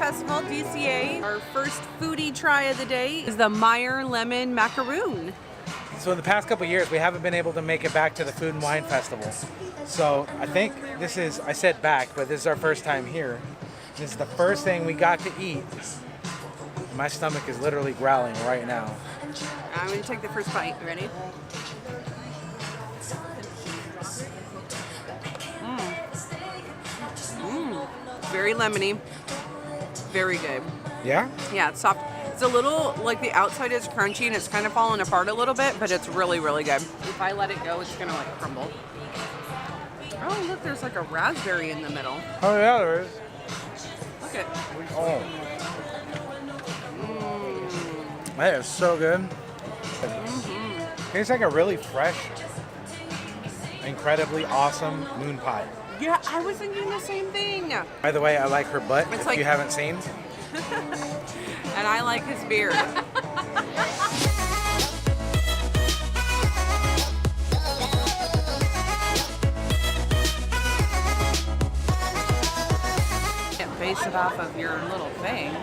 Festival, DCA. Our first foodie try of the day is the Meyer lemon macaroon. So in the past couple of years, we haven't been able to make it back to the Food and Wine Festival. So I think this is, I said back, but this is our first time here. This is the first thing we got to eat. My stomach is literally growling right now. I'm gonna take the first bite. You ready? Very lemony. Very good. Yeah? Yeah, it's soft. It's a little, like the outside is crunchy and it's kind of falling apart a little bit, but it's really, really good. If I let it go, it's gonna like crumble. Oh, look, there's like a raspberry in the middle. Oh yeah, there is. Look at. Oh. That is so good. Tastes like a really fresh, incredibly awesome moon pie. Yeah, I was thinking the same thing. By the way, I like her butt, It's if like- you haven't seen. And I like his beard. Can't base it off of your little thing.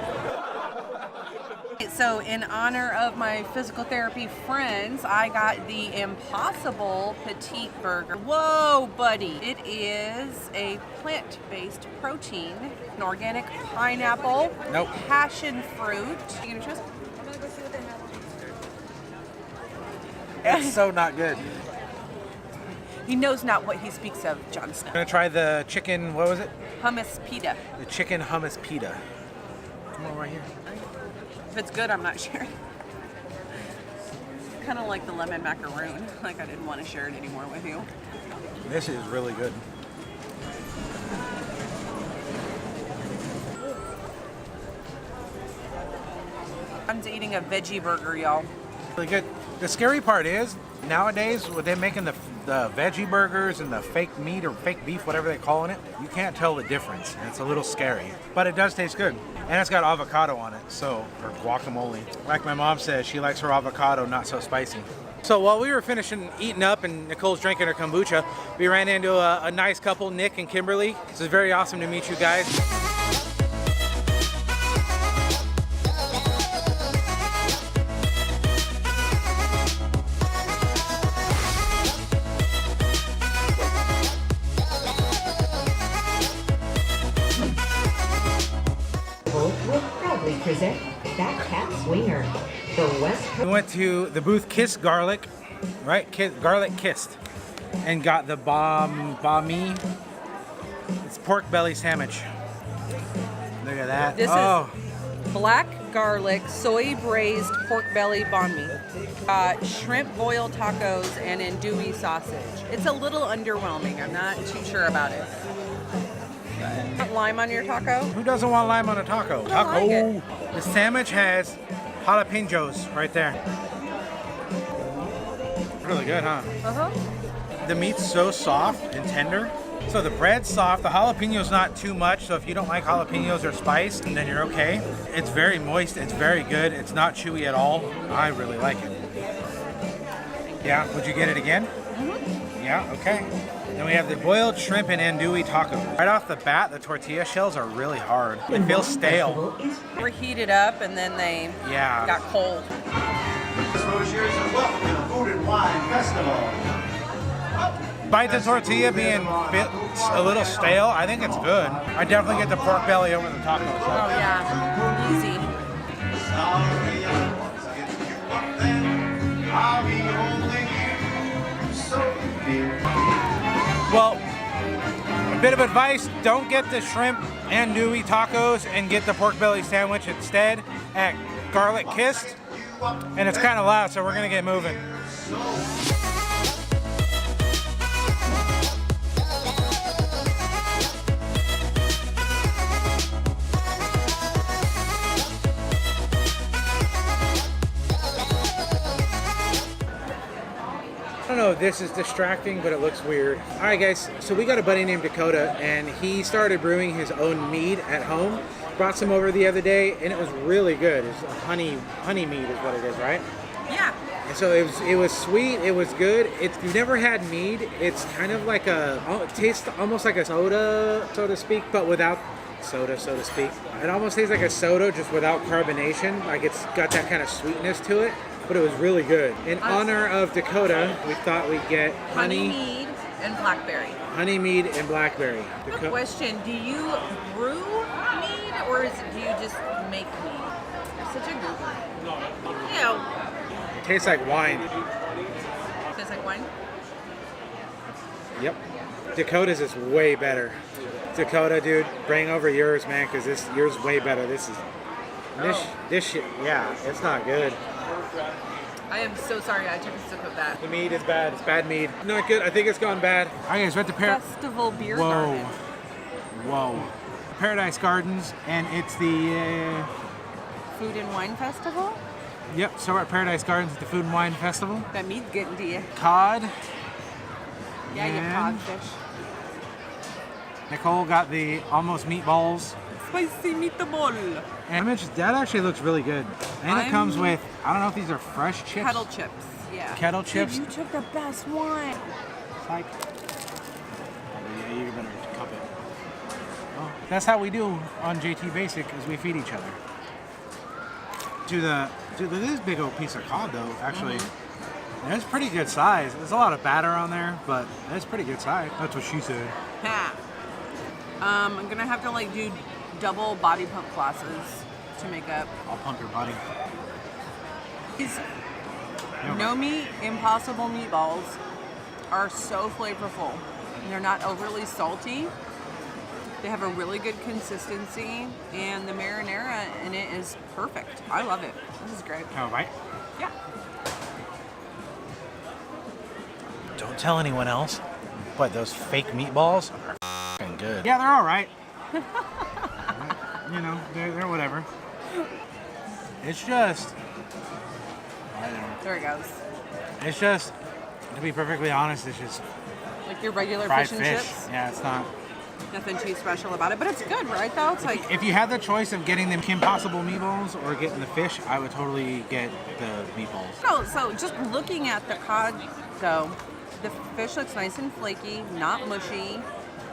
So in honor of my physical therapy friends, I got the Impossible Petit burger. Whoa, buddy. It is a plant-based protein, an organic pineapple, Nope. passion fruit. You gonna try some? I'm gonna go see what they have. It's so not good. He knows not what he speaks of, Jon Snow. I'm gonna try the chicken, what was it? Hummus pita. The chicken hummus pita. Come on right here. If it's good, I'm not sure. Kind of like the lemon macaroon. Like I didn't want to share it anymore with you. This is really good. I'm eating a veggie burger, y'all. Really good. The scary part is, nowadays, with them making the veggie burgers and the fake meat or fake beef, whatever they're calling it, you can't tell the difference. And it's a little scary. But it does taste good. And it's got avocado on it, so, or guacamole. Like my mom says, she likes her avocado not so spicy. So while we were finishing eating up and Nicole's drinking her kombucha, we ran into a nice couple, Nick and Kimberly. This is very awesome to meet you guys. Will proudly present That Cat's Winger for West We Coast. went to the booth Kiss Garlic, right? Garlic Kissed, and got the banh. It's pork belly sandwich. Look at that. This is black garlic, soy braised pork belly banh mi. Shrimp boiled tacos and andouille sausage. It's a little underwhelming. I'm not too sure about it. But lime on your taco? Who doesn't want lime on a taco? I like it. The sandwich has jalapenos right there. Really good, huh? Uh-huh. The meat's so soft and tender. So the bread's soft, the jalapeno's not too much, so if you don't like jalapenos or spice, then you're okay. It's very moist, it's very good, it's not chewy at all. I really like it. Yeah, would you get it again? Mm-hmm. Yeah, okay. Then we have the boiled shrimp and andouille taco. Right off the bat, the tortilla shells are really hard. They feel stale. They were heated up and then they got cold. Exposures and welcome to the Food and Wine Festival. Despite the tortilla being a little stale, I think it's good. I definitely get the pork belly over the taco. Oh yeah, easy. Sorry, I was getting you up there. I'll be holding you so dear. Well, a bit of advice, don't get the shrimp andouille tacos and get the pork belly sandwich instead at Garlic Kissed. And it's kind of loud, so we're gonna get moving. I don't know if this is distracting, but it looks weird. All right, guys, so we got a buddy named Dakota, and he started brewing his own mead at home. Brought some over the other day, and it was really good. It's honey mead is what it is, right? Yeah. And so it was sweet, it was good. If you've never had mead, it's kind of like it tastes almost like a soda, so to speak, but without soda, so to speak. It almost tastes like a soda, just without carbonation. Like it's got that kind of sweetness to it, but it was really good. In honor of Dakota, we thought we'd get Honey mead and blackberry. honey mead and blackberry. Quick question: do you brew mead, or do you just make mead? You're such a goober. Yeah. It tastes like wine. Tastes like wine. Yep. Dakota's is way better. Dakota, dude, bring over yours, man, because yours is way better. This shit, yeah, it's not good. I am so sorry I took a sip of that. The mead is bad. It's bad mead. Not good. I think it's gone bad. Okay, so at the Festival Beer Garden. Whoa. Paradise Gardens, and it's the Food and Wine Festival? yep. So we're at Paradise Gardens at the Food and Wine Festival. That meat's getting to you. Cod. Yeah, you And- codfish. Nicole got the almost meatballs. Spicy meatball. And that actually looks really good. And it comes with, I don't know if these are fresh chips. Kettle chips, yeah. Kettle chips. Dude, you took the best one. It's like, yeah, you better cup it. Oh, that's how we do on JT Basic, is we feed each other. This big old piece of cod though, actually. It's pretty good size. There's a lot of batter on there, but it's pretty good size. That's what she said. Ha. I'm gonna have to like do double body pump classes to make up. I'll pump your body. These no meat impossible meatballs are so flavorful. They're not overly salty. They have a really good consistency, and the marinara in it is perfect. I love it. This is great. Have a bite? Yeah. Don't tell anyone else, but those fake meatballs are f***ing good. Yeah, they're all right. You know, they're whatever. It's just, I don't know. There it goes. It's just, to be perfectly honest, it's just Like your regular fried fish and fish. chips. Yeah, it's not. Nothing too special about it, but it's good, right? Though it's like If you had the choice of getting the Kim Possible meatballs or getting the fish, I would totally get the meatballs. so just looking at the cod, though, the fish looks nice and flaky, not mushy.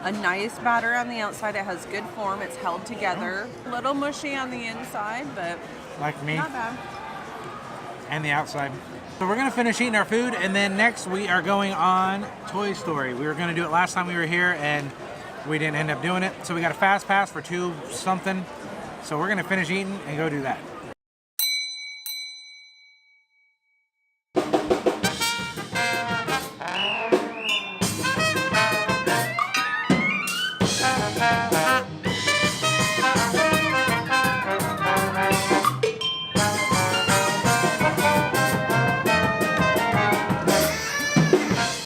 A nice batter on the outside. It has good form. It's held together. A little mushy on the inside, but Like me. not bad. And the outside. So we're gonna finish eating our food, and then next we are going on Toy Story. We were gonna do it last time we were here, and we didn't end up doing it. So we got a fast pass for 2 something. So we're gonna finish eating and go do that.